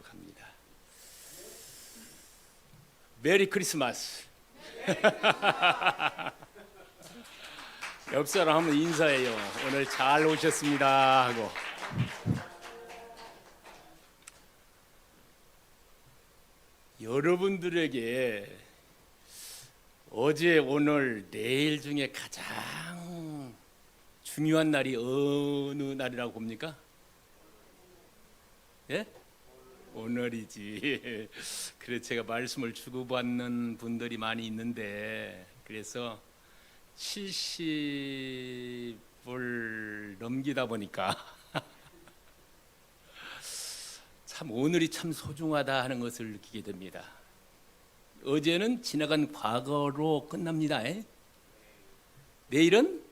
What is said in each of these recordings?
하도록 합니다. 메리 크리스마스. 옆 사람 한번 인사해요. 오늘 잘 오셨습니다 하고. 여러분들에게 어제, 오늘, 내일 중에 가장 중요한 날이 어느 날이라고 봅니까? 예? 오늘이지. 그래서 제가 말씀을 주고받는 분들이 많이 있는데, 그래서 70을 넘기다 보니까 참 오늘이 참 소중하다 하는 것을 느끼게 됩니다. 어제는 지나간 과거로 끝납니다. 내일은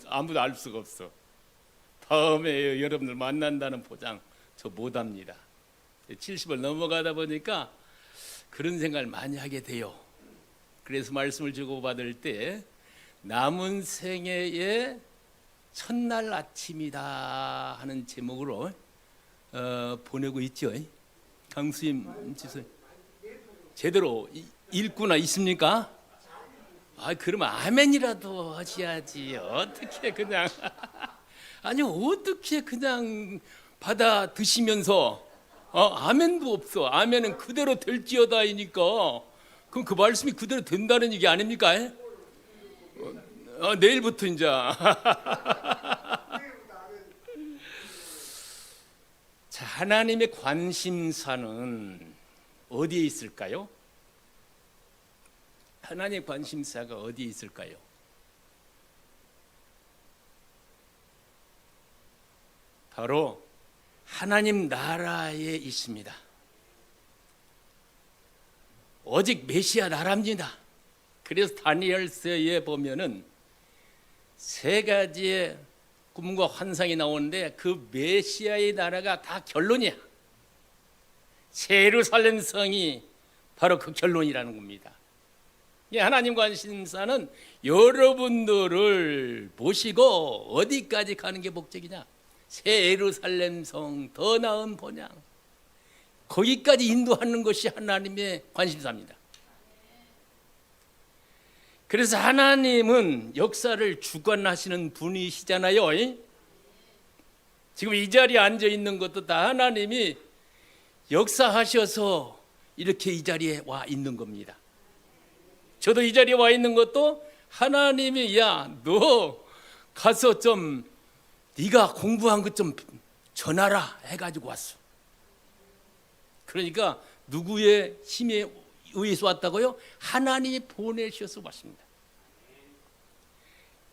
아무도 알 수가 없어. 다음에 여러분들 만난다는 보장 저 못합니다. 70을 넘어가다 보니까 그런 생각을 많이 하게 돼요. 그래서 말씀을 주고받을 때 남은 생애의 첫날 아침이다 하는 제목으로 보내고 있죠. 강수임 지수 제대로 읽고나 있습니까? 그러면 아멘이라도 하셔야지. 어떻게 그냥 아니 어떻게 그냥 받아 드시면서 아멘도 없어. 아멘은 그대로 될지어다이니까 그럼 그 말씀이 그대로 된다는 얘기 아닙니까? 내일부터 이제 자, 하나님의 관심사는 어디에 있을까요? 하나님의 관심사가 어디에 있을까요? 바로 하나님 나라에 있습니다. 오직 메시아 나라입니다. 그래서 다니엘서에 보면은 세 가지의 꿈과 환상이 나오는데 그 메시아의 나라가 다 결론이야. 예루살렘 성이 바로 그 결론이라는 겁니다. 하나님 관심사는 여러분들을 모시고 어디까지 가는 게 목적이냐? 새 예루살렘 성, 더 나은 본향, 거기까지 인도하는 것이 하나님의 관심사입니다. 그래서 하나님은 역사를 주관하시는 분이시잖아요. 지금 이 자리에 앉아 있는 것도 다 하나님이 역사하셔서 이렇게 이 자리에 와 있는 겁니다. 저도 이 자리에 와 있는 것도 하나님이 너 가서 좀 네가 공부한 것 좀 전하라 해가지고 왔어. 그러니까 누구의 힘에 의해서 왔다고요? 하나님이 보내셔서 왔습니다.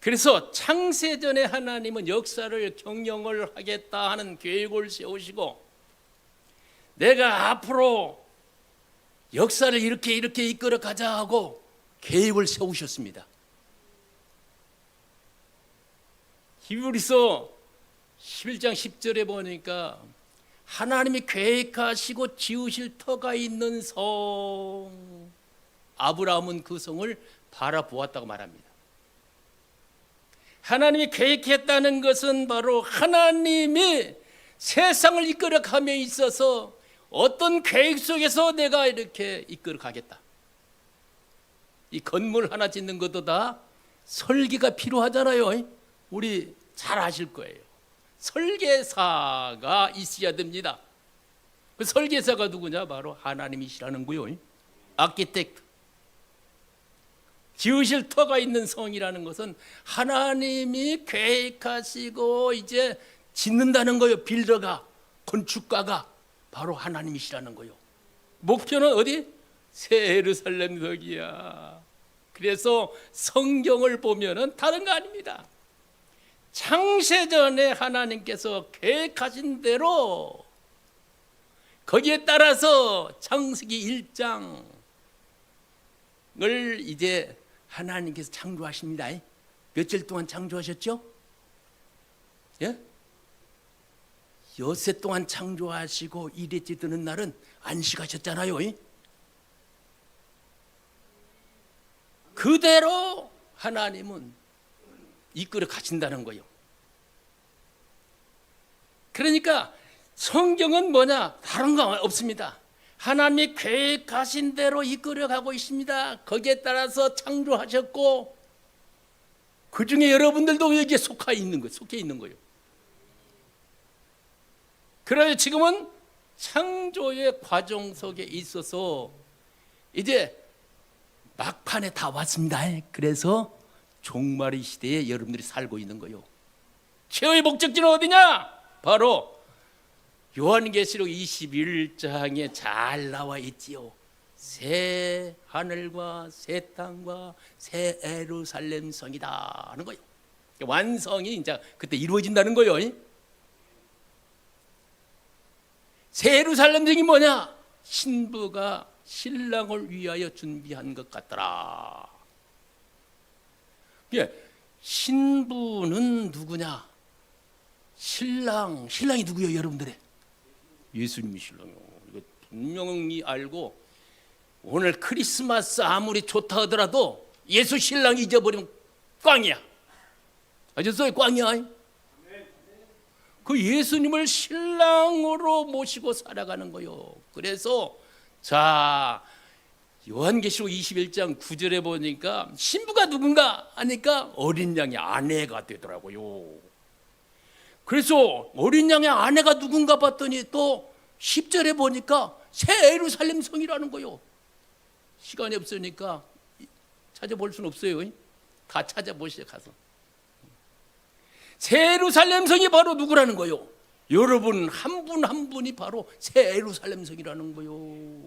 그래서 창세전에 하나님은 역사를 경영을 하겠다 하는 계획을 세우시고 내가 앞으로 역사를 이렇게 이끌어 가자 하고 계획을 세우셨습니다. 히브리서 11장 10절에 보니까 하나님이 계획하시고 지으실 터가 있는 성, 아브라함은 그 성을 바라보았다고 말합니다. 하나님이 계획했다는 것은 바로 하나님이 세상을 이끌어감에 있어서 어떤 계획 속에서 내가 이렇게 이끌어가겠다. 이 건물 하나 짓는 것도 다 설계가 필요하잖아요. 우리 잘 아실 거예요. 설계사가 있어야 됩니다. 그 설계사가 누구냐? 바로 하나님이시라는 거요. 아키텍트. 지으실 터가 있는 성이라는 것은 하나님이 계획하시고 이제 짓는다는 거예요. 빌더가, 건축가가 바로 하나님이시라는 거예요. 목표는 어디? 새 예루살렘 성이야. 그래서 성경을 보면은 다른 거 아닙니다. 창세전에 하나님께서 계획하신 대로 거기에 따라서 창세기 1장을 이제 하나님께서 창조하십니다. 며칠 동안 창조하셨죠? 예? 엿새 동안 창조하시고 일일째 드는 날은 안식하셨잖아요. 그대로 하나님은 이끌어 가신다는 거예요. 그러니까 성경은 뭐냐? 다른 거 없습니다. 하나님이 계획하신 대로 이끌어가고 있습니다. 거기에 따라서 창조하셨고 그 중에 여러분들도 여기에 속해 있는 거예요. 그래서 지금은 창조의 과정 속에 있어서 이제 막판에 다 왔습니다. 그래서 종말의 시대에 여러분들이 살고 있는 거예요. 최후의 목적지는 어디냐? 바로 요한계시록 21장에 잘 나와 있지요. 새 하늘과 새 땅과 새 예루살렘 성이다 하는 거예요. 완성이 이제 그때 이루어진다는 거예요. 새 예루살렘 성이 뭐냐? 신부가 신랑을 위하여 준비한 것 같더라. 신부는 누구냐? 신랑이 누구예요, 여러분들의? 예수님이 신랑이요. 이거 분명히 알고 오늘 크리스마스 아무리 좋다 하더라도 예수 신랑 잊어버리면 꽝이야. 아셨어요? 꽝이야. 그 예수님을 신랑으로 모시고 살아가는 거요. 그래서 자 요한계시록 21장 9절에 보니까 신부가 누군가 하니까 어린 양의 아내가 되더라고요. 그래서 어린 양의 아내가 누군가 봤더니 또 10절에 보니까 새 예루살렘 성이라는 거요. 시간이 없으니까 찾아볼 수는 없어요. 다 찾아보시죠, 가서. 새 예루살렘 성이 바로 누구라는 거요? 여러분 한 분 한 분이 바로 새 예루살렘 성이라는 거요.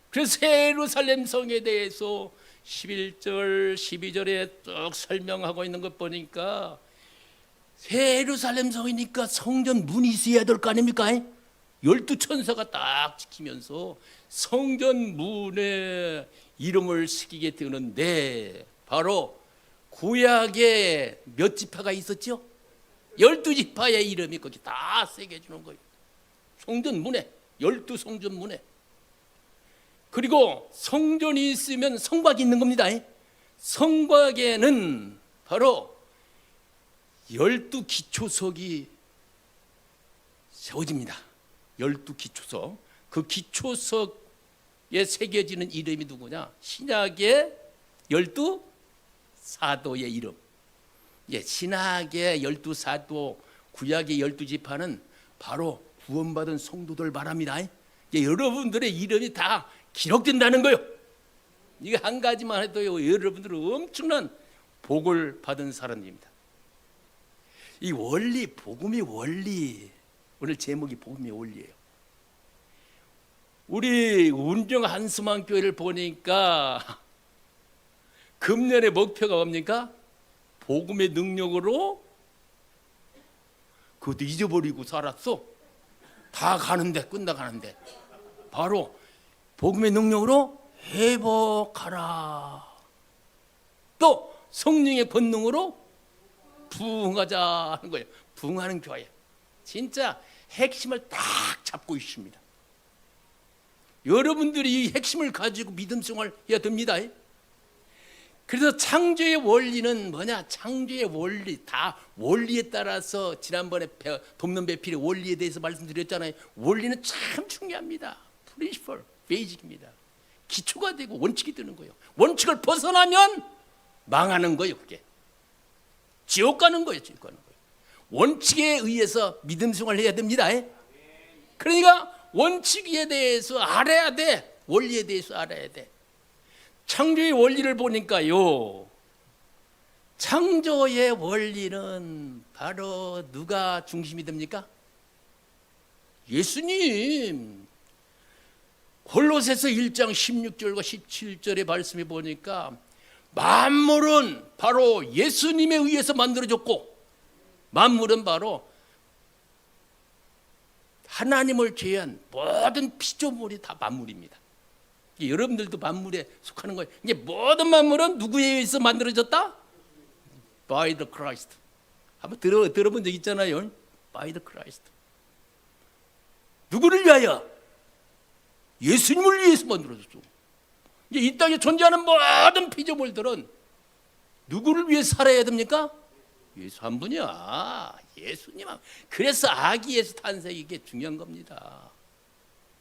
그래서 새 예루살렘 성에 대해서 11절, 12절에 쭉 설명하고 있는 것 보니까 새 예루살렘 성이니까 성전 문이 있어야 될 거 아닙니까? 12천사가 딱 지키면서 성전 문에 이름을 새기게 되는데 바로 구약에 몇 지파가 있었죠? 12지파의 이름이 거기 다 새겨주는 거예요. 성전 문에, 12성전 문에. 그리고 성전이 있으면 성곽이 있는 겁니다. 성곽에는 바로 12기초석이 세워집니다. 12기초석. 그 기초석에 새겨지는 이름이 누구냐? 신약의 12사도의 이름. 신약의 12사도, 구약의 12지파는 바로 구원받은 성도들 말합니다. 여러분들의 이름이 다 기록된다는 거예요. 이게 한 가지만 해도 여러분들은 엄청난 복을 받은 사람입니다. 이 원리, 복음의 원리. 오늘 제목이 복음의 원리예요. 우리 운정 한스만 교회를 보니까 금년의 목표가 뭡니까? 복음의 능력으로 그것도 잊어버리고 살았어. 다 가는데, 끝나가는데. 바로 복음의 능력으로 회복하라. 또 성령의 권능으로 부흥하자 하는 거예요. 부흥하는 교회. 진짜 핵심을 딱 잡고 있습니다. 여러분들이 이 핵심을 가지고 믿음 생활 해야 됩니다. 그래서 창조의 원리는 뭐냐? 창조의 원리, 다 원리에 따라서 지난번에 돕는 배필의 원리에 대해서 말씀드렸잖아요. 원리는 참 중요합니다. 프린시플, 베이직입니다. 기초가 되고 원칙이 되는 거예요. 원칙을 벗어나면 망하는 거예요. 그게 지옥 가는 거예요. 지옥 가는 거예요. 원칙에 의해서 믿음 생활을 해야 됩니다. 그러니까 원칙에 대해서 알아야 돼. 원리에 대해서 알아야 돼. 창조의 원리를 보니까요, 창조의 원리는 바로 누가 중심이 됩니까? 예수님. 골로새서 1장 16절과 17절의 말씀에 보니까 만물은 바로 예수님에 의해서 만들어졌고, 만물은 바로 하나님을 제외한 모든 피조물이 다 만물입니다. 여러분들도 만물에 속하는 거예요. 이게 모든 만물은 누구에 의해서 만들어졌다? By the Christ. 한번 들어본 적 있잖아요. By the Christ. 누구를 위하여? 예수님을 위해서 만들어졌죠. 이제 이 땅에 존재하는 모든 피조물들은 누구를 위해 살아야 됩니까? 예수 한 분이야. 예수님. 그래서 아기 예수 탄생이 이게 중요한 겁니다.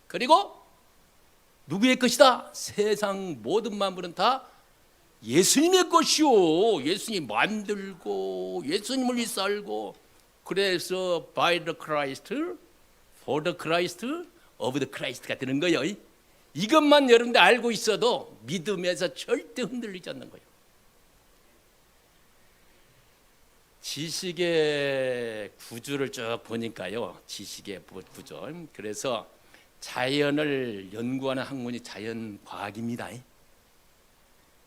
그리고 누구의 것이다? 세상 모든 만물은 다 예수님의 것이요. 예수님 만들고 예수님을 위해 살고, 그래서 by the Christ, for the Christ, of the Christ가 되는 거예요. 이것만 여러분들 알고 있어도 믿음에서 절대 흔들리지 않는 거예요. 지식의 구조를 쭉 보니까요, 지식의 구조. 그래서 자연을 연구하는 학문이 자연과학입니다.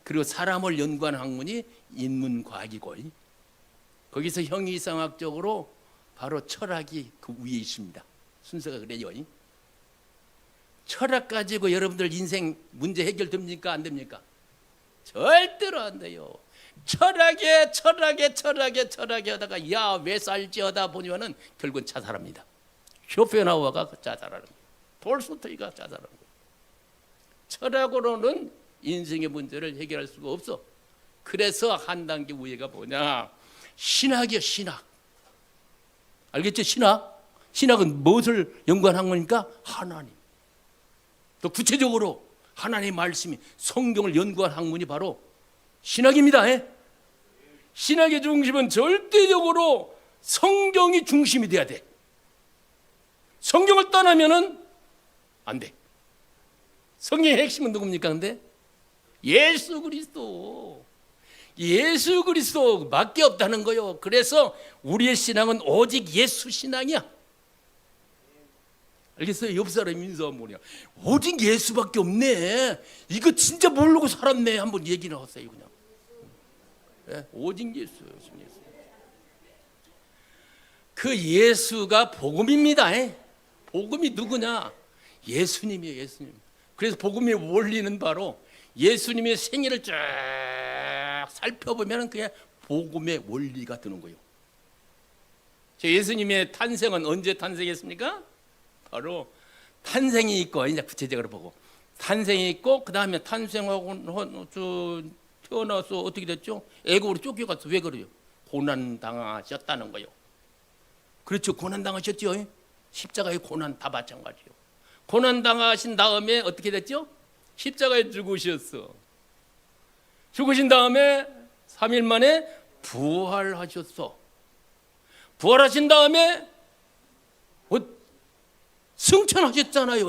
그리고 사람을 연구하는 학문이 인문과학이고, 거기서 형이상학적으로 바로 철학이 그 위에 있습니다. 순서가 그래요. 철학 가지고 여러분들 인생 문제 해결됩니까? 안 됩니까? 절대로 안 돼요. 철학에 하다가 야 왜 살지 하다 보면은 결국은 자살합니다. 쇼펜하우어가 자살하는 거예요. 톨스토이가 자살하는 거예요. 철학으로는 인생의 문제를 해결할 수가 없어. 그래서 한 단계 위에가 뭐냐? 신학이요, 신학. 알겠죠? 신학은 무엇을 연구하는 학문입니까? 하나님. 또 구체적으로 하나님의 말씀이, 성경을 연구한 학문이 바로 신학입니다. 신학의 중심은 절대적으로 성경이 중심이 돼야 돼. 성경을 떠나면은 안 돼. 성경의 핵심은 누굽니까? 근데 예수 그리스도밖에 없다는 거요. 그래서 우리의 신앙은 오직 예수 신앙이야. 알겠어요? 옆 사람 인사 뭐냐? 오직 예수밖에 없네. 이거 진짜 모르고 살았네. 한번 얘기 나왔어요, 그냥. 네? 오직 예수. 그 예수가 복음입니다. 복음이 누구냐? 예수님이에요, 예수님. 그래서 복음의 원리는 바로 예수님의 생애를 쫙 살펴보면 그게 복음의 원리가 되는 거예요. 예수님의 탄생은 언제 탄생했습니까? 바로 탄생이 있고, 이제 구체적으로 보고 탄생이 있고, 그 다음에 탄생하고 태어나서 어떻게 됐죠? 애국으로 쫓겨갔어. 왜 그래요? 고난 당하셨다는 거예요. 그렇죠, 고난 당하셨죠. 십자가의 고난 다 마찬가지요. 고난 당하신 다음에 어떻게 됐죠? 십자가에 죽으셨어. 죽으신 다음에 3일 만에 부활하셨어. 부활하신 다음에 승천하셨잖아요.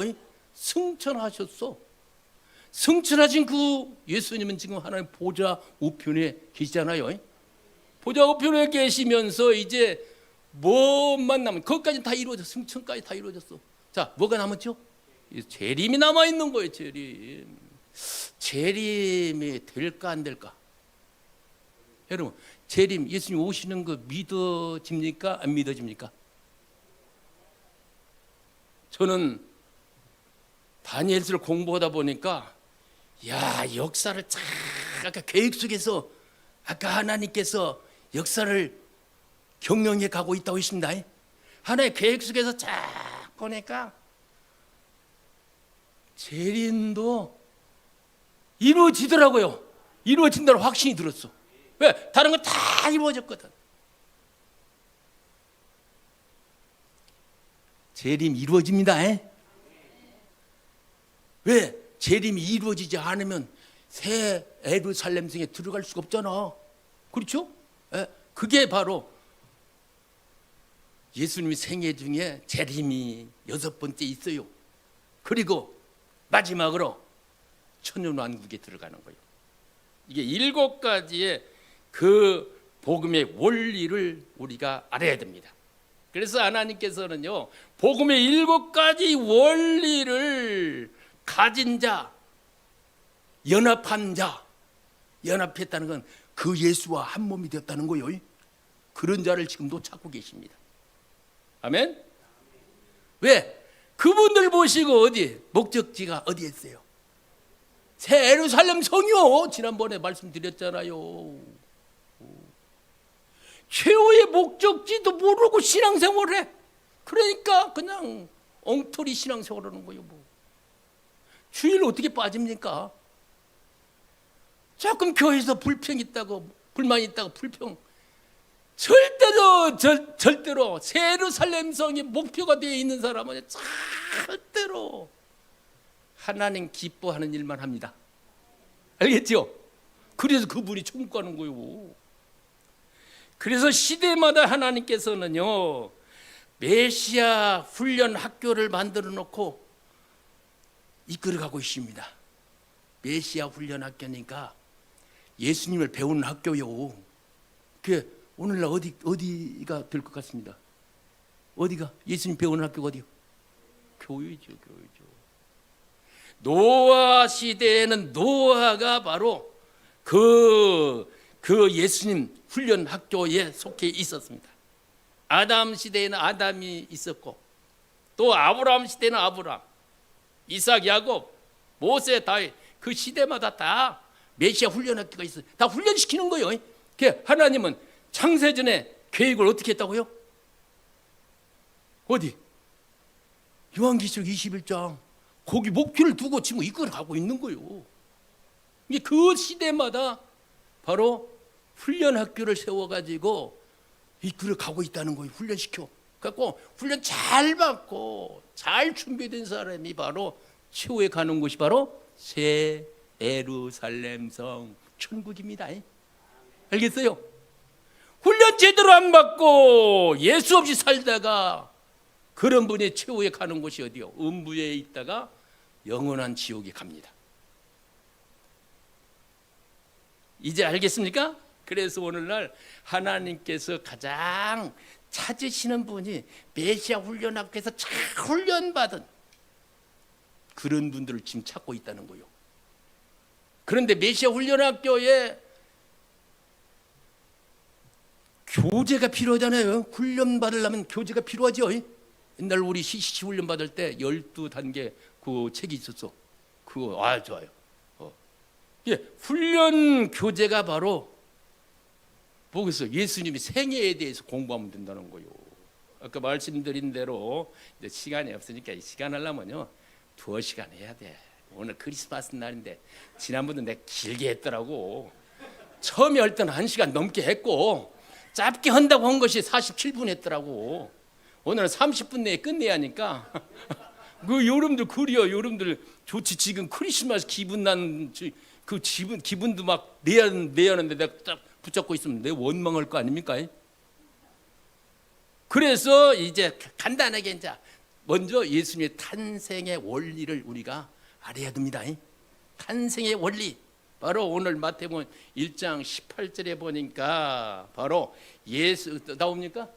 승천하셨어. 승천하신 그 예수님은 지금 하나님 보좌 우편에 계시잖아요. 보좌 우편에 계시면서 이제 뭐만 남은, 그것까지 다 이루어졌어. 승천까지 다 이루어졌어. 자, 뭐가 남았죠? 재림이 남아 있는 거예요. 재림이 될까 안 될까? 여러분, 재림, 예수님 오시는 거 믿어집니까? 안 믿어집니까? 저는 다니엘서를 공부하다 보니까 역사를 쫙, 아까 계획 속에서 아까 하나님께서 역사를 경영해 가고 있다고 했습니다. 하나의 계획 속에서 쫙 보니까 재림도 이루어지더라고요. 이루어진다는 확신이 들었어. 왜? 다른 거 다 이루어졌거든. 재림 이루어집니다. 왜? 재림이 이루어지지 않으면 새 예루살렘 성에 들어갈 수가 없잖아. 그렇죠? 그게 바로 예수님의 생애 중에 재림이 6번째 있어요. 그리고 마지막으로 천년왕국에 들어가는 거예요. 이게 7가지의 그 복음의 원리를 우리가 알아야 됩니다. 그래서 하나님께서는요, 복음의 7가지 원리를 가진 자, 연합한 자, 연합했다는 건 그 예수와 한 몸이 되었다는 거예요. 그런 자를 지금도 찾고 계십니다. 아멘? 왜? 그분들 보시고 목적지가 어디에 있어요? 새 예루살렘 성이요. 지난번에 말씀드렸잖아요. 최후의 목적지도 모르고 신앙생활을 해. 그러니까 그냥 엉터리 신앙생활하는 거예요. 주일 어떻게 빠집니까? 조금 교회에서 불평 있다고, 불만 있다고 불평. 절대로 새 예루살렘 성이 목표가 되어 있는 사람은 절대로 하나님 기뻐하는 일만 합니다. 알겠죠? 그래서 그분이 천국 가는 거예요. 그래서 시대마다 하나님께서는요, 메시아 훈련 학교를 만들어 놓고 이끌어가고 있습니다. 메시아 훈련 학교니까 예수님을 배우는 학교요. 그 오늘날 어디가 될 것 같습니다. 어디가 예수님 배우는 학교가 어디요? 교회죠. 노아 시대에는 노아가 바로 그 예수님 훈련 학교에 속해 있었습니다. 아담 시대에는 아담이 있었고, 또 아브라함 시대는 아브라함, 이삭, 야곱, 모세, 다윗, 그 시대마다 다 메시아 훈련 학교가 있어요. 다 훈련시키는 거예요. 하나님은 창세전에 계획을 어떻게 했다고요? 어디? 요한계시록 21장. 거기 목표를 두고 지금 이끌어가고 있는 거예요. 그 시대마다 바로 훈련 학교를 세워가지고 이끌어가고 있다는 거예요. 훈련시켜. 그래갖고 훈련 잘 받고 잘 준비된 사람이 바로 최후에 가는 곳이 바로 새 예루살렘 성 천국입니다. 알겠어요? 훈련 제대로 안 받고 예수 없이 살다가 그런 분이 최후에 가는 곳이 어디요? 음부에 있다가 영원한 지옥에 갑니다. 이제 알겠습니까? 그래서 오늘날 하나님께서 가장 찾으시는 분이 메시아 훈련학교에서 잘 훈련받은 그런 분들을 지금 찾고 있다는 거예요. 그런데 메시아 훈련학교에 교재가 필요하잖아요. 훈련 받으려면 교재가 필요하죠. 옛날 우리 CCC 훈련 받을 때 12단계 그 책이 있었어. 그거 좋아요. 훈련 교재가 바로 뭐겠어요? 예수님이 생애에 대해서 공부하면 된다는 거예요. 아까 말씀드린 대로 이제 시간이 없으니까 이 시간 하려면요 2시간 해야 돼. 오늘 크리스마스 날인데 지난번도 내가 길게 했더라고. 처음에 할 때는 1시간 넘게 했고 짧게 한다고 한 것이 47분 했더라고. 오늘은 30분 내에 끝내야 하니까 그 여러분들 그래요. 여러분들 좋지. 지금 크리스마스 기분 난 그 기분도 막 내야 하는데 내가 딱 붙잡고 있으면 내 원망할 거 아닙니까? 그래서 이제 간단하게 이제 먼저 예수님의 탄생의 원리를 우리가 알아야 됩니다. 탄생의 원리. 바로 오늘 마태복음 1장 18절에 보니까 바로 예수 나옵니까?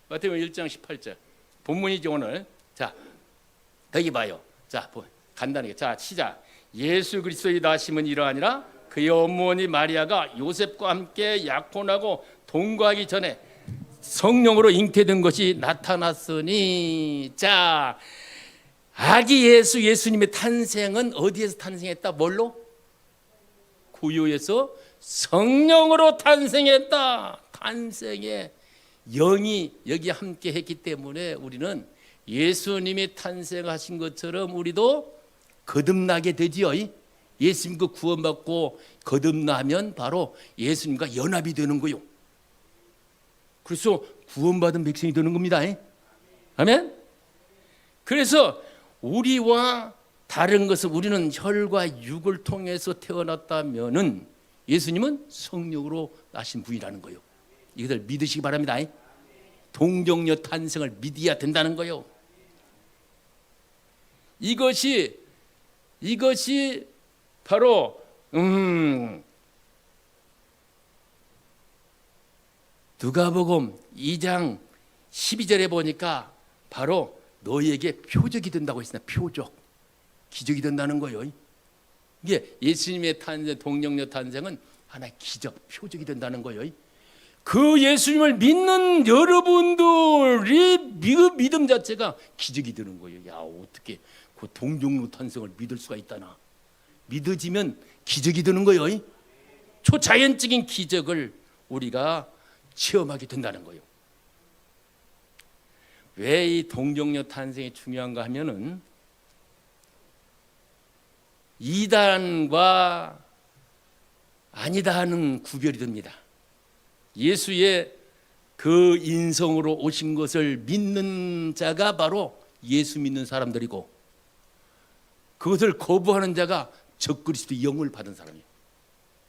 마태복음 1장 18절. 본문이죠 오늘. 자, 여기 봐요. 자, 간단하게. 자, 시작. 예수 그리스도의 나심은 이러하니라 그의 어머니 마리아가 요셉과 함께 약혼하고 동거하기 전에 성령으로 잉태된 것이 나타났으니. 자, 아기 예수님의 탄생은 어디에서 탄생했다? 뭘로? 구유에서 성령으로 탄생했다. 탄생의 영이 여기 함께 했기 때문에 우리는 예수님이 탄생하신 것처럼 우리도 거듭나게 되지요. 예수님과 구원받고 거듭나면 바로 예수님과 연합이 되는 거요. 그래서 구원받은 백성이 되는 겁니다. 아멘. 그래서 우리와 다른 것은 우리는 혈과 육을 통해서 태어났다면은 예수님은 성령으로 나신 분이라는 거예요. 이것을 믿으시기 바랍니다. 동정녀 탄생을 믿어야 된다는 거예요. 이것이 바로 누가복음 2장 12절에 보니까 바로 너희에게 표적이 된다고 했습니다. 표적, 기적이 된다는 거예요. 이게 예수님의 탄생, 동정녀 탄생은 하나의 기적, 표적이 된다는 거예요. 그 예수님을 믿는 여러분들이 믿음 자체가 기적이 되는 거예요. 야, 어떻게 그 동정녀 탄생을 믿을 수가 있다나. 믿어지면 기적이 되는 거예요. 초자연적인 기적을 우리가 체험하게 된다는 거예요. 왜 이 동정녀 탄생이 중요한가 하면은 이단과 아니다 하는 구별이 됩니다. 예수의 그 인성으로 오신 것을 믿는 자가 바로 예수 믿는 사람들이고, 그것을 거부하는 자가 적그리스도의 영을 받은 사람이에요.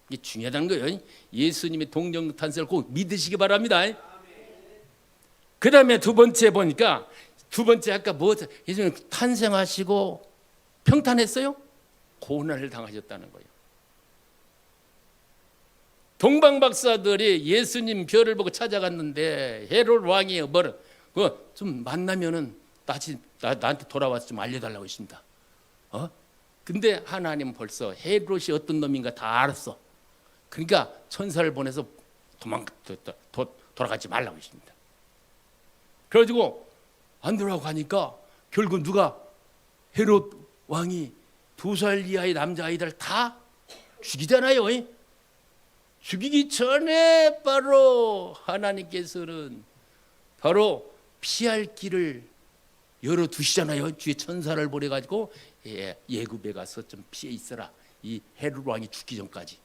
이게 중요하다는 거예요. 예수님의 동정 탄생을 꼭 믿으시기 바랍니다. 그 다음에 두 번째 보니까, 두 번째 아까 뭐 예수님 탄생하시고 평탄했어요? 고난을 당하셨다는 거예요. 동방 박사들이 예수님 별을 보고 찾아갔는데 헤롯 왕이 뭐를 좀 만나면은 다시 나한테 돌아와서 좀 알려달라고 했습니다. 근데 하나님은 벌써 헤롯이 어떤 놈인가 다 알았어. 그러니까 천사를 보내서 돌아가지 말라고 했습니다. 그래가지고 안 돌아가고 하니까 결국 누가, 헤롯 왕이 2살 이하의 남자아이들 다 죽이잖아요. 죽이기 전에 바로 하나님께서는 바로 피할 길을 열어두시잖아요. 주의 천사를 보내가지고 예굽에 가서 좀 피해 있어라, 이 헤롯 왕이 죽기 전까지.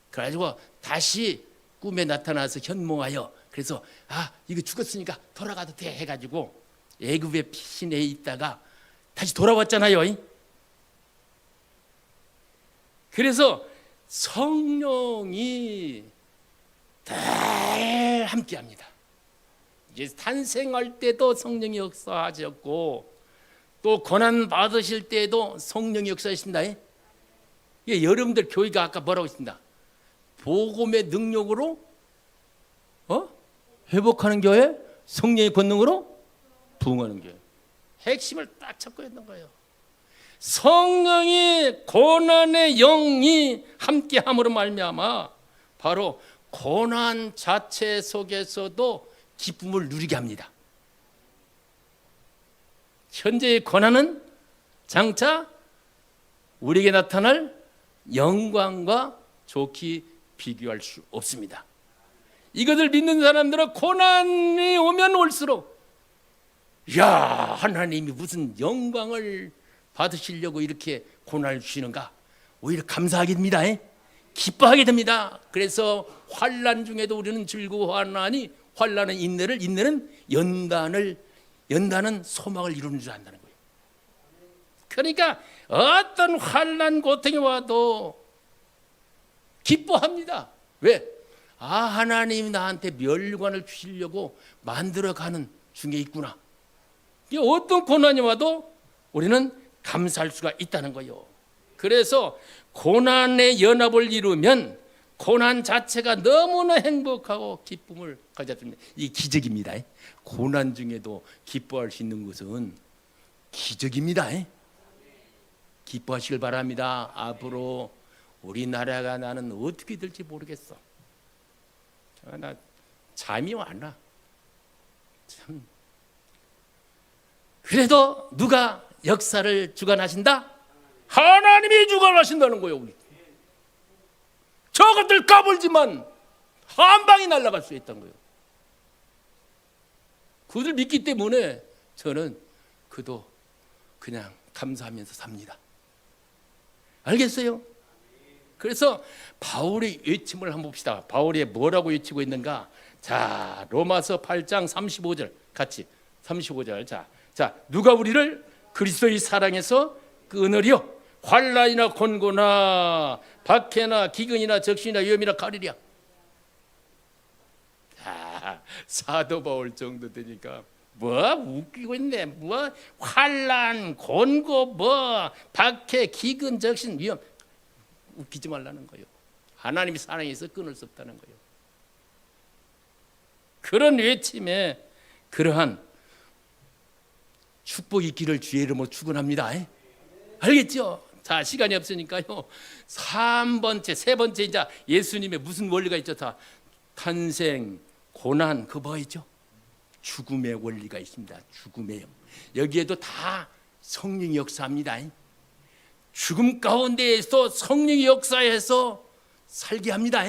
그래가지고 다시 꿈에 나타나서 현몽하여, 그래서 이거 죽었으니까 돌아가도 돼 해가지고 예굽의 시내에 있다가 다시 돌아왔잖아요. 그래서 성령이 늘 함께합니다. 이제 탄생할 때도 성령이 역사하셨고, 또 고난 받으실 때도 성령이 역사하신다. 여러분들 교회가 아까 뭐라고 했습니다. 복음의 능력으로 회복하는 교회, 성령의 권능으로 부흥하는 교회. 핵심을 딱 잡고 있는 거예요. 성령이 고난의 영이 함께함으로 말미암아 바로 고난 자체 속에서도 기쁨을 누리게 합니다. 현재의 고난은 장차 우리에게 나타날 영광과 좋게 비교할 수 없습니다. 이것을 믿는 사람들은 고난이 오면 올수록, 하나님이 무슨 영광을 받으시려고 이렇게 고난을 주시는가, 오히려 감사하게 됩니다. 기뻐하게 됩니다. 그래서 환난 중에도 우리는 즐거워하나니, 환난은 인내를, 인내는 연단은 소망을 이루는 줄 안다는 거예요. 그러니까 어떤 환난 고통이 와도 기뻐합니다. 왜? 하나님이 나한테 멸관을 주시려고 만들어가는 중에 있구나. 어떤 고난이 와도 우리는 감사할 수가 있다는 거예요. 그래서 고난의 연합을 이루면 고난 자체가 너무나 행복하고 기쁨을 가졌습니다. 이 기적입니다. 고난 중에도 기뻐할 수 있는 것은 기적입니다. 기뻐하시길 바랍니다. 앞으로 우리나라가 나는 어떻게 될지 모르겠어. 나 잠이 안 와. 참. 그래도 누가 역사를 주관하신다? 하나님이 주관하신다는 거예요. 저것들 까불지만 한 방이 날아갈 수 있다는 거예요. 그들 믿기 때문에 저는 그도 그냥 감사하면서 삽니다. 알겠어요? 그래서 바울의 외침을 한번 봅시다. 바울이 뭐라고 외치고 있는가? 자, 로마서 8장 35절 같이 35절. 자, 누가 우리를 그리스도의 사랑에서 끊으려? 환난이나 곤고나 박해나 기근이나 적신이나 위험이나 가리랴. 사도 바울 정도 되니까 웃기고 있네. 환난, 곤고, 박해, 기근, 적신, 위험. 웃기지 말라는 거예요. 하나님이 사랑해서 끊을 수 없다는 거예요. 그런 외침에 그러한 축복이 있기를 주의 이름으로 축원합니다. 알겠죠? 자, 시간이 없으니까요. 세 번째 이제 예수님의 무슨 원리가 있죠? 다 탄생, 고난, 그 뭐 있죠? 죽음의 원리가 있습니다. 죽음의 여기에도 다 성령이 역사합니다. 죽음 가운데에서 성령이 역사해서 살게 합니다.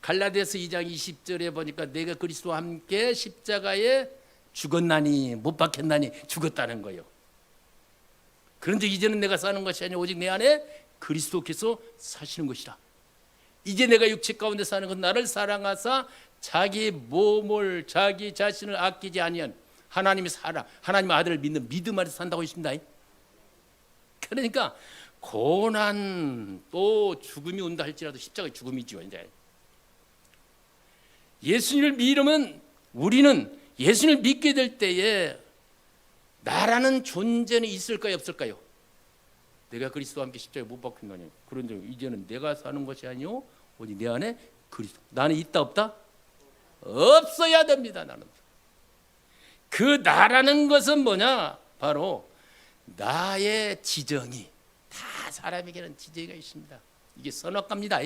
갈라디아서 2장 20절에 보니까 내가 그리스도와 함께 십자가에 죽었나니, 못 박혔나니 죽었다는 거예요. 그런데 이제는 내가 사는 것이 아니라 오직 내 안에 그리스도께서 사시는 것이라. 이제 내가 육체 가운데 사는 건 나를 사랑하사 자기 몸을 자기 자신을 아끼지 아니한 하나님의 사랑, 하나님의 아들을 믿는 믿음 안에서 산다고 했습니다. 그러니까 고난 또 죽음이 온다 할지라도 십자가의 죽음이죠. 이제 예수님을 믿으면 우리는 예수님을 믿게 될 때에 나라는 존재는 있을까요, 없을까요? 내가 그리스도와 함께 십자가에 못 박힌 거니. 그런데 이제는 내가 사는 것이 아니요 오직 내 안에 그리스도. 나는 있다 없다? 없어야 됩니다. 나는. 그 나라는 것은 뭐냐? 바로 나의 지정이. 다 사람에게는 지정이가 있습니다. 이게 선악과입니다.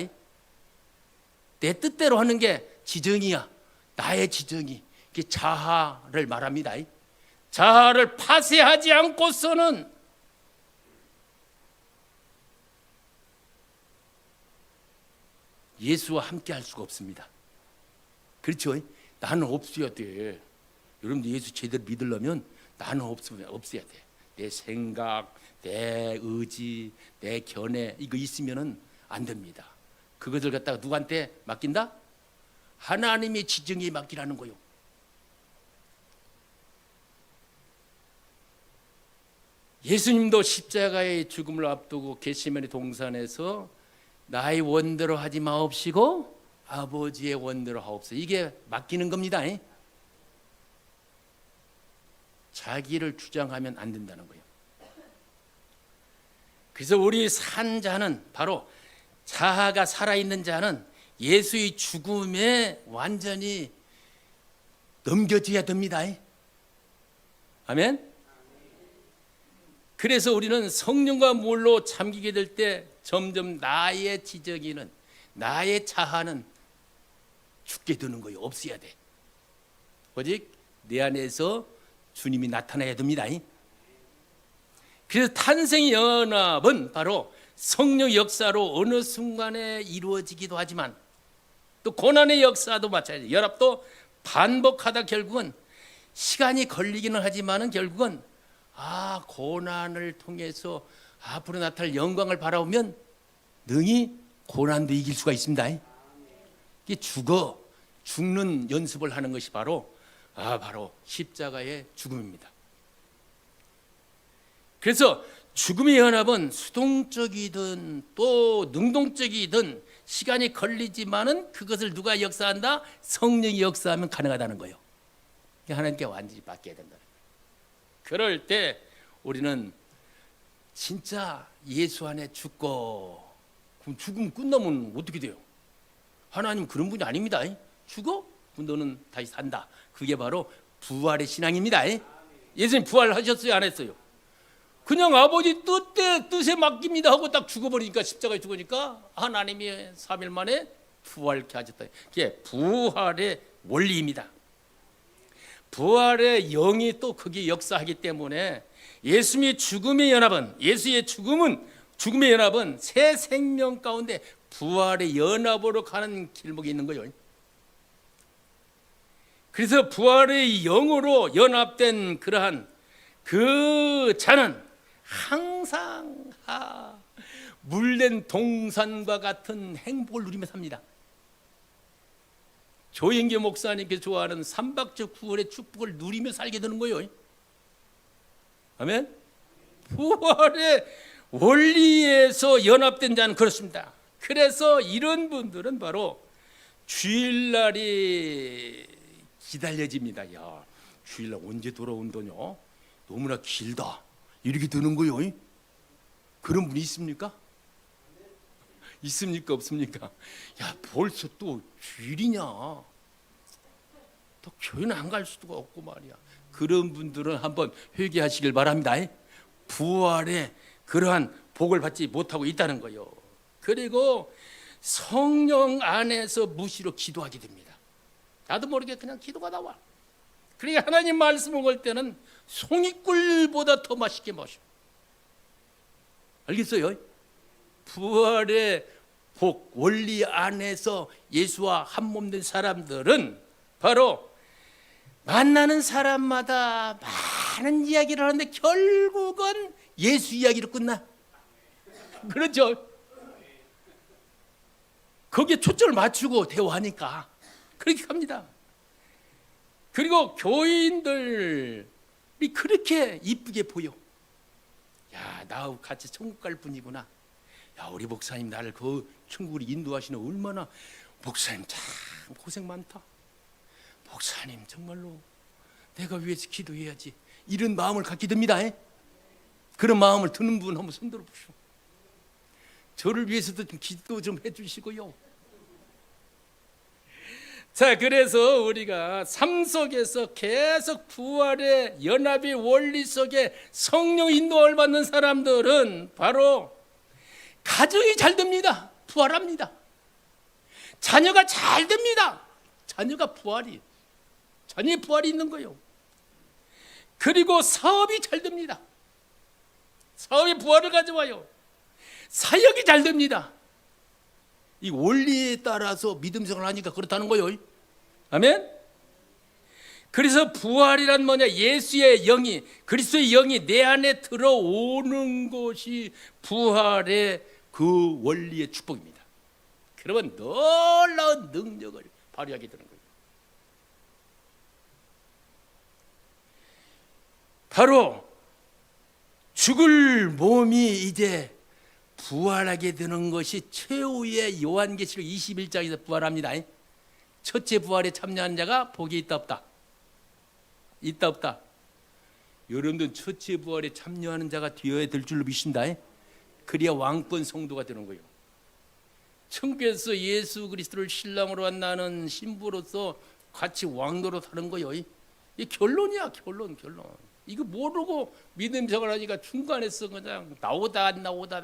내 뜻대로 하는 게 지정이야. 나의 지정이. 이게 자아를 말합니다. 자아를 파쇄하지 않고서는 예수와 함께 할 수가 없습니다. 그렇죠? 나는 없어야 돼. 여러분들 예수 제대로 믿으려면 나는 없어야 돼. 내 생각, 내 의지, 내 견해 이거 있으면은 안 됩니다. 그것을 갖다가 누구한테 맡긴다? 하나님의 지정에 맡기라는 거요. 예수님도 십자가의 죽음을 앞두고 겟세마네 동산에서 나의 원대로 하지 마옵시고 아버지의 원대로 하옵소서. 이게 맡기는 겁니다. 자기를 주장하면 안 된다는 거예요. 그래서 우리 산 자는 바로 자아가 살아있는 자는 예수의 죽음에 완전히 넘겨져야 됩니다. 아멘. 그래서 우리는 성령과 물로 잠기게 될 때 점점 나의 지정이는 나의 자아는 죽게 되는 거예요. 없어야 돼. 오직 내 안에서 주님이 나타나야 됩니다. 그래서 탄생의 연합은 바로 성령 역사로 어느 순간에 이루어지기도 하지만 또 고난의 역사도 마찬가지예요. 연합도 반복하다 결국은 시간이 걸리기는 하지만은 결국은 고난을 통해서 앞으로 나타날 영광을 바라보면 능히 고난도 이길 수가 있습니다. 이게 죽는 연습을 하는 것이 바로 십자가의 죽음입니다. 그래서 죽음의 연합은 수동적이든 또 능동적이든 시간이 걸리지만은 그것을 누가 역사한다? 성령이 역사하면 가능하다는 거예요. 하나님께 완전히 맡겨야 된다는 거예요. 그럴 때 우리는 진짜 예수 안에 죽고, 그럼 죽음 끝나면 어떻게 돼요? 하나님 그런 분이 아닙니다. 죽어? 너는 다시 산다. 그게 바로 부활의 신앙입니다. 예수님 부활하셨어요, 안 했어요? 그냥 아버지 뜻에 맡깁니다 하고 딱 죽어버리니까, 십자가에 죽으니까 하나님이 3일 만에 부활케 하셨다. 그게 부활의 원리입니다. 부활의 영이 또 거기에 역사하기 때문에 예수님의 죽음의 연합은, 죽음의 연합은 새 생명 가운데 부활의 연합으로 가는 길목이 있는 거예요. 그래서 부활의 영으로 연합된 그러한 그 자는 항상 물된 동산과 같은 행복을 누리며 삽니다. 조영기 목사님께서 좋아하는 삼박적 부활의 축복을 누리며 살게 되는 거예요. 아멘. 부활의 원리에서 연합된 자는 그렇습니다. 그래서 이런 분들은 바로 주일날이 기다려집니다. 야, 주일날 언제 돌아온다냐? 너무나 길다. 이렇게 되는 거예요. 그런 분이 있습니까? 있습니까? 없습니까? 야, 벌써 또 주일이냐? 또 교회는 안 갈 수도 없고 말이야. 그런 분들은 한번 회개하시길 바랍니다. 부활의 그러한 복을 받지 못하고 있다는 거예요. 그리고 성령 안에서 무시로 기도하게 됩니다. 나도 모르게 그냥 기도가 나와. 그러니까 하나님 말씀을 볼 때는 송이꿀보다 더 맛있게 마셔. 알겠어요? 부활의 복 원리 안에서 예수와 한 몸 된 사람들은 바로 만나는 사람마다 많은 이야기를 하는데 결국은 예수 이야기로 끝나. 그렇죠? 거기에 초점을 맞추고 대화하니까 그렇게 갑니다. 그리고 교인들이 그렇게 이쁘게 보여. 야, 나하고 같이 천국 갈 분이구나. 야, 우리 목사님 나를 그 천국으로 인도하시는 얼마나, 목사님 참 고생 많다. 목사님 정말로 내가 위해서 기도해야지. 이런 마음을 갖게 됩니다. 그런 마음을 드는 분 한번 손 들어보시오. 저를 위해서도 좀 기도 좀 해주시고요. 자, 그래서 우리가 삶 속에서 계속 부활의 연합의 원리 속에 성령 인도를 받는 사람들은 바로 가정이 잘 됩니다. 부활합니다. 자녀가 잘 됩니다. 자녀의 부활이 있는 거예요. 그리고 사업이 잘 됩니다. 사업이 부활을 가져와요. 사역이 잘 됩니다. 이 원리에 따라서 믿음 생활을 하니까 그렇다는 거예요. 아멘. 그래서 부활이란 뭐냐? 예수의 영이, 그리스도의 영이 내 안에 들어오는 것이 부활의 그 원리의 축복입니다. 그러면 놀라운 능력을 발휘하게 되는 거예요. 바로 죽을 몸이 이제 부활하게 되는 것이 최후의 요한계시록 21장에서 부활합니다. 첫째 부활에 참여한 자가 복이 있다 없다? 있다 없다? 여러분들 첫째 부활에 참여하는 자가 되어야 될 줄로 믿습니다. 그래야 왕권 성도가 되는 거예요. 천국에서 예수 그리스도를 신랑으로 만나는 신부로서 같이 왕노로 사는 거예요. 이 결론이야, 결론. 이거 모르고 믿음 생활하니까 중간에서 그냥 나오다 안 나오다.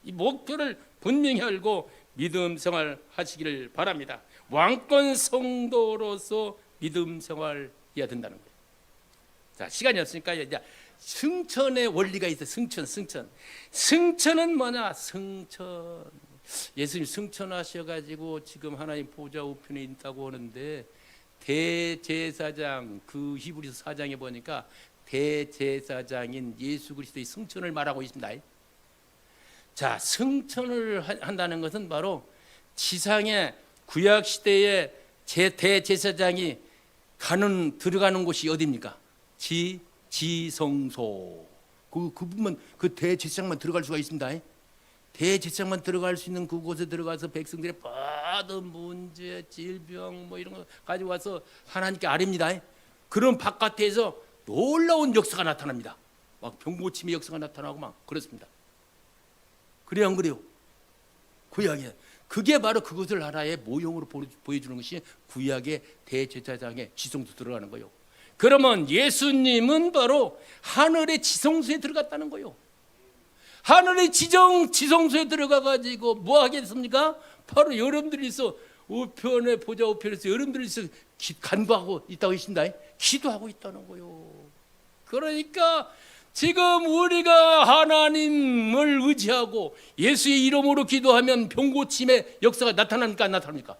이 목표를 분명히 알고 믿음 생활 하시기를 바랍니다. 왕권 성도로서 믿음 생활해야 된다는 거예요. 자, 시간이 없으니까 이제 승천의 원리가 있어요. 승천은 뭐냐? 승천. 예수님 승천하셔가지고 지금 하나님 보좌 우편에 있다고 하는데, 대제사장, 그 히브리서 4장에 보니까 대제사장인 예수 그리스도의 승천을 말하고 있습니다. 자, 승천을 한다는 것은 바로 지상의 구약 시대의 대제사장이 들어가는 곳이 어디입니까? 지성소. 그 부분만, 그 대제사장만 들어갈 수가 있습니다. 대제사장만 들어갈 수 있는 그곳에 들어가서 백성들의 모든 문제, 질병 뭐 이런 거 가지고 와서 하나님께 아뢰입니다. 그런 바깥에서 놀라운 역사가 나타납니다. 막 병고침의 역사가 나타나고 막 그렇습니다. 그래요, 안 그래요? 구약에 그게 바로 그것을 하나의 모형으로 보여주는 것이 구약의 대제사장의 지성소 들어가는 거예요. 그러면 예수님은 바로 하늘의 지성소에 들어갔다는 거예요. 하늘의 지성소에 들어가 가지고 뭐 하겠습니까? 바로 여러분들이서 우편에 보좌 우편에서 여러분들이서 간구하고 있다고 하신다. 기도하고 있다는 거예요. 그러니까 지금 우리가 하나님을 의지하고 예수의 이름으로 기도하면 병고침의 역사가 나타납니까? 안 나타납니까?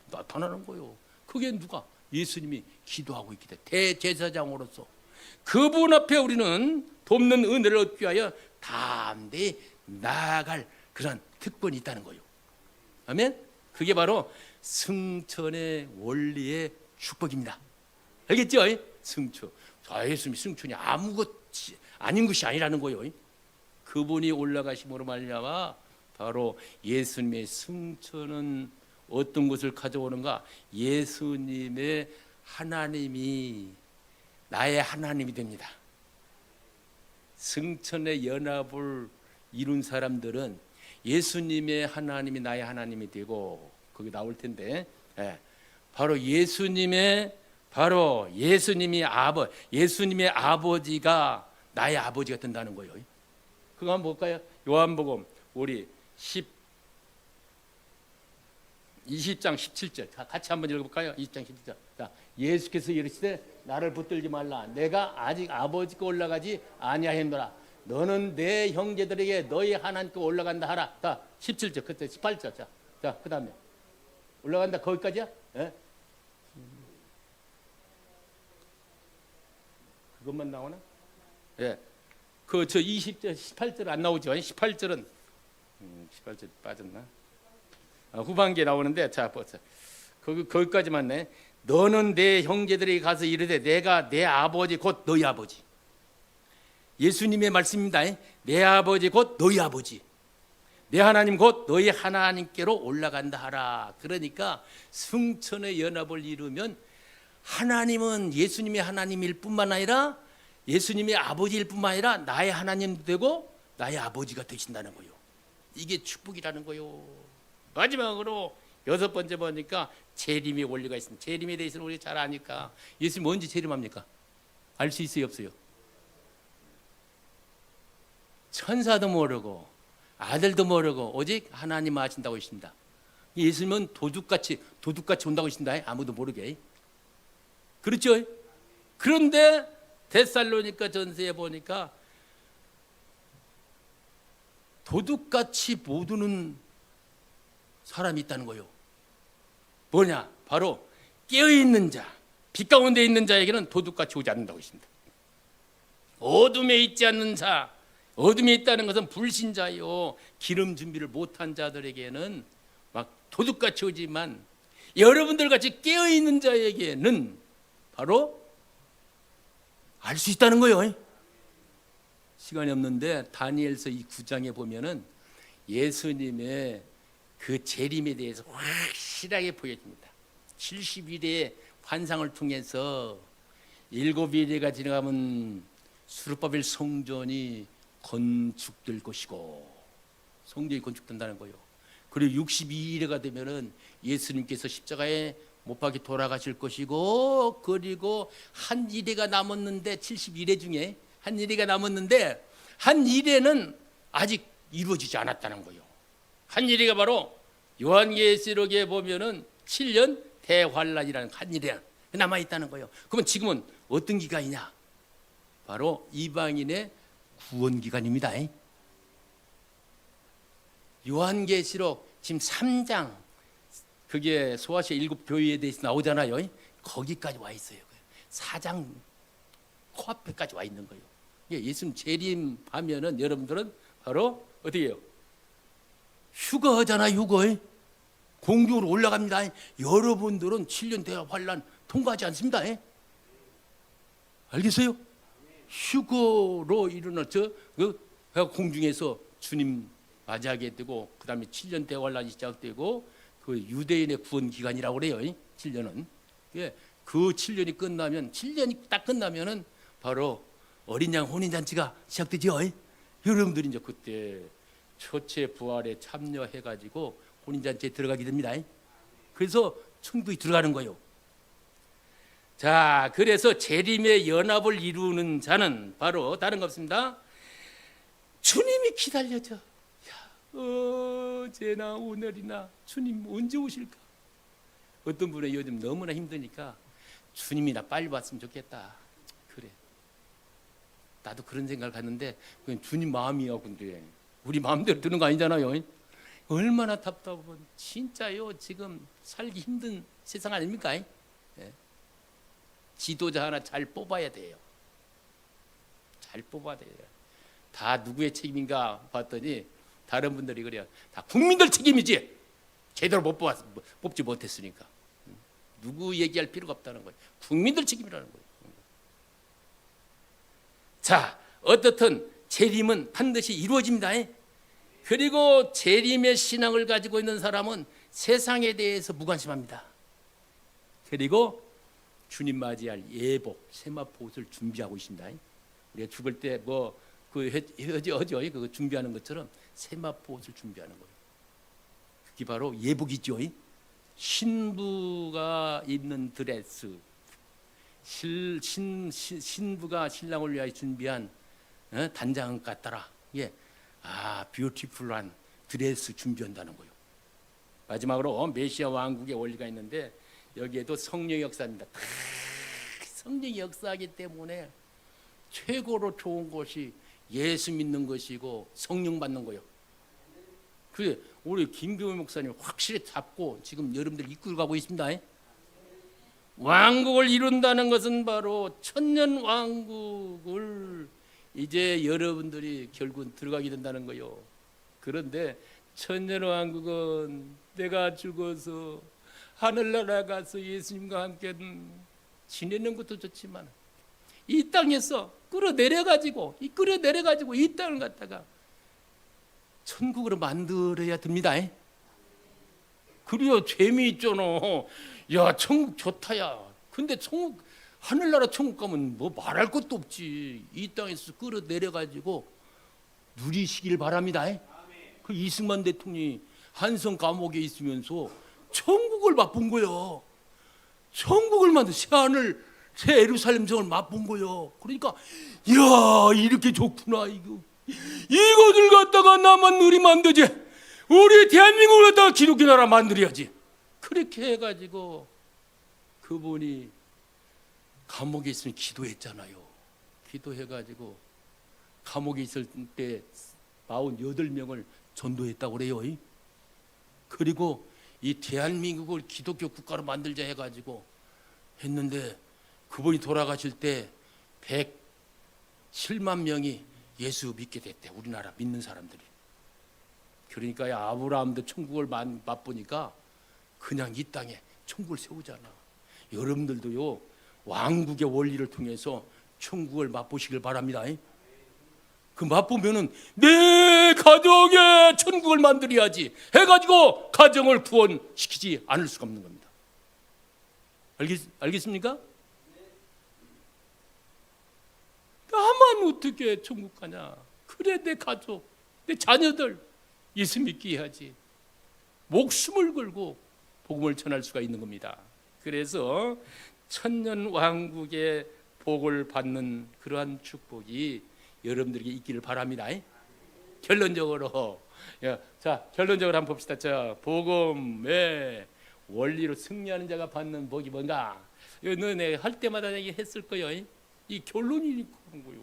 나타나는 거예요. 그게 누가? 예수님이 기도하고 있기 때문에 대제사장으로서 그분 앞에 우리는 돕는 은혜를 얻기 위하여 담대히 나아갈 그런 특권이 있다는 거예요. 아멘? 그게 바로 승천의 원리의 축복입니다. 알겠죠? 승천. 예수님이 승천이 아무것이 아닌 것이 아니라는 거예요. 그분이 올라가심으로 말미암아 바로 예수님의 승천은 어떤 것을 가져오는가? 예수님의 하나님이 나의 하나님이 됩니다. 승천의 연합을 이룬 사람들은 예수님의 하나님이 나의 하나님이 되고, 거기 나올 텐데, 바로 예수님의 아버지가 나의 아버지가 된다는 거예요. 그거 한번 볼까요? 요한복음 우리 20장 17절 같이 한번 읽어볼까요? 20장 17절. 자, 예수께서 이르시되 나를 붙들지 말라. 내가 아직 아버지께 올라가지 아니하였노라. 너는 내 형제들에게 너희 하나님께 올라간다 하라. 자, 17절 그때 18절. 자, 그 다음에 올라간다 거기까지야? 그것만 나오나? 저 20절 18절 안 나오죠? 18절은 18절 빠졌나? 후반기에 나오는데 자 보세요. 거기까지만 내. 너는 내 형제들에게 가서 이르되 내가 내 아버지 곧 너희 아버지. 예수님의 말씀입니다. 내 아버지 곧 너희 아버지. 내 하나님 곧 너희 하나님께로 올라간다 하라. 그러니까 승천의 연합을 이루면 하나님은 예수님의 하나님일 뿐만 아니라 예수님의 아버지일 뿐만 아니라 나의 하나님도 되고 나의 아버지가 되신다는 거예요. 이게 축복이라는 거예요. 마지막으로 6번째 보니까 재림의 원리가 있습니다. 재림에 대해서는 우리 잘 아니까. 예수님 언제 재림합니까? 알 수 있어요, 없어요? 천사도 모르고 아들도 모르고 오직 하나님 아신다고 하십니다. 예수님은 도둑같이 온다고 하신다. 아무도 모르게. 그렇죠? 그런데 데살로니가 전서에 보니까 도둑같이 못 오는 사람이 있다는 거예요. 뭐냐? 바로 깨어있는 자, 빛 가운데 있는 자에게는 도둑같이 오지 않는다고 했습니다. 어둠에 있지 않는 자, 어둠에 있다는 것은 불신자요, 기름 준비를 못한 자들에게는 막 도둑같이 오지만 여러분들 같이 깨어있는 자에게는 바로 알 수 있다는 거예요. 시간이 없는데 다니엘서 이 9장에 보면은 예수님의 그 재림에 대해서 확실하게 보여집니다. 70일의 환상을 통해서 7일가 지나가면 수르바벨 성전이 건축될 것이고, 성전이 건축된다는 거예요. 그리고 62일가 되면은 예수님께서 십자가에 못 박혀 돌아가실 것이고, 그리고 한 일회가 남았는데 71회 중에 한 일회가 남았는데 한 일회는 아직 이루어지지 않았다는 거예요. 한 일회가 바로 요한계시록에 보면은 7년 대환란이라는 한 일회 남아 있다는 거예요. 그러면 지금은 어떤 기간이냐? 바로 이방인의 구원 기간입니다. 요한계시록 지금 3장, 그게 소아시아 7교회에 대해서 나오잖아요. 거기까지 와 있어요. 4장 코앞에까지 와 있는 거예요. 예수님 재림하면은 여러분들은 바로 어떻게 해요? 휴거하잖아, 휴거. 공중으로 올라갑니다. 여러분들은 7년 대환란 통과하지 않습니다. 알겠어요? 휴거로 일어나서 공중에서 주님 맞이하게 되고, 그 다음에 7년 대환란이 시작되고, 그 유대인의 구원 기간이라고 그래요. 7년은. 그 7년이 끝나면, 7년이 딱 끝나면은 바로 어린 양 혼인잔치가 시작되죠. 여러분들이 이제 그때 초체 부활에 참여해가지고 혼인잔치에 들어가게 됩니다. 그래서 천국에 들어가는 거예요. 자, 그래서 재림의 연합을 이루는 자는 바로 다른 거 없습니다. 주님이 기다려져. 어제나 오늘이나 주님 언제 오실까? 어떤 분은 요즘 너무나 힘드니까 주님이나 빨리 왔으면 좋겠다. 그래, 나도 그런 생각을 갖는데 그건 주님 마음이야. 근데 우리 마음대로 드는 거 아니잖아요. 얼마나 답답하면 진짜요. 지금 살기 힘든 세상 아닙니까? 지도자 하나 잘 뽑아야 돼요. 잘 뽑아야 돼요. 다 누구의 책임인가 봤더니 다른 분들이 그래요. 다 국민들 책임이지. 제대로 뽑지 못했으니까. 누구 얘기할 필요가 없다는 거예요. 국민들 책임이라는 거예요. 자, 어떻든 재림은 반드시 이루어집니다. 그리고 재림의 신앙을 가지고 있는 사람은 세상에 대해서 무관심합니다. 그리고 주님 맞이할 예복, 세마포옷을 준비하고 있습니다. 우리가 죽을 때 뭐 그거 준비하는 것처럼 세마포옷을 준비하는 거예요. 그게 바로 예복이죠. 신부가 입는 드레스, 신부가 신랑을 위하여 준비한 단장 같더라. 뷰티풀한 드레스 준비한다는 거예요. 마지막으로 메시아 왕국의 원리가 있는데 여기에도 성령의 역사입니다. 성령의 역사이기 때문에 최고로 좋은 것이 예수 믿는 것이고 성령 받는 거예요. 그래, 우리 김경호 목사님 확실히 잡고 지금 여러분들 이끌어가고 있습니다. 왕국을 이룬다는 것은 바로 천년 왕국을 이제 여러분들이 결국은 들어가게 된다는 거예요. 그런데 천년왕국은 내가 죽어서 하늘나라 가서 예수님과 함께 지내는 것도 좋지만 이 땅에서 끌어내려가지고 이 땅을 갖다가 천국으로 만들어야 됩니다. 그래야 재미있잖아. 야, 천국 좋다야. 근데 천국, 하늘나라 천국 가면 뭐 말할 것도 없지. 이 땅에서 끌어내려가지고 누리시길 바랍니다. 그 이승만 대통령이 한성 감옥에 있으면서 천국을 맛본 거예요. 천국을 만든 새하늘, 새 예루살렘 성을 맛본 거예요. 그러니까 이야, 이렇게 좋구나. 이거들 갖다가 나만 누리면 안 되지. 우리 대한민국을 갖다가 기독교 나라 만들어야지. 그렇게 해가지고 그분이 감옥에 있으면 기도했잖아요. 기도해가지고 감옥에 있을 때 48명을 전도했다고 그래요. 그리고 이 대한민국을 기독교 국가로 만들자 해가지고 했는데 그분이 돌아가실 때 107만 명이 예수 믿게 됐대. 우리나라 믿는 사람들이. 그러니까 아브라함도 천국을 맛보니까 그냥 이 땅에 천국을 세우잖아. 여러분들도요, 왕국의 원리를 통해서 천국을 맛보시길 바랍니다. 그 맛보면은 내 가정에 천국을 만들어야지 해가지고 가정을 구원시키지 않을 수가 없는 겁니다. 알겠습니까? 나만 어떻게 천국 가냐? 그래, 내 가족, 내 자녀들 예수 믿게 해야지. 목숨을 걸고 복음을 전할 수가 있는 겁니다. 그래서 천년 왕국의 복을 받는 그러한 축복이 여러분들에게 있기를 바랍니다. 결론적으로, 자, 결론적으로 한번 봅시다. 자, 복음의 원리로 승리하는 자가 받는 복이 뭔가? 너네 할 때마다 얘기했을 거예요. 이 결론이 그런 거요.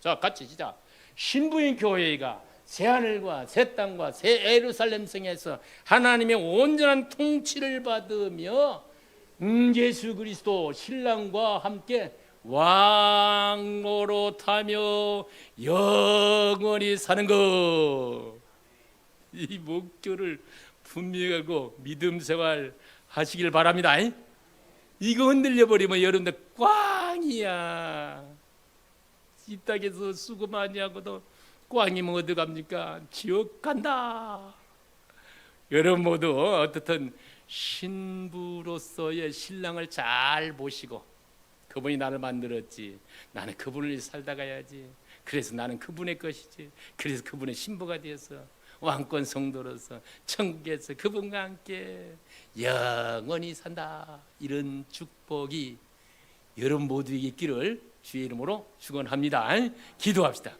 자, 같이 시작. 신부인 교회가 새 하늘과 새 땅과 새 예루살렘 성에서 하나님의 온전한 통치를 받으며 예수 그리스도 신랑과 함께 왕노로 타며 영원히 사는 것. 이 목표를 분명하고 믿음 생활 하시길 바랍니다. 이거 흔들려 버리면 여러분들 꽝이야. 이 땅에서 수고 많이 하고도 꽝이면 어디 갑니까? 지옥 간다. 여러분 모두 어떻든 신부로서의 신랑을 잘 모시고, 그분이 나를 만들었지, 나는 그분을 위해 살다 가야지, 그래서 나는 그분의 것이지, 그래서 그분의 신부가 되어서 왕권 성도로서 천국에서 그분과 함께 영원히 산다. 이런 축복이 여러분 모두에게 있기를 주의 이름으로 축원합니다. 기도합시다.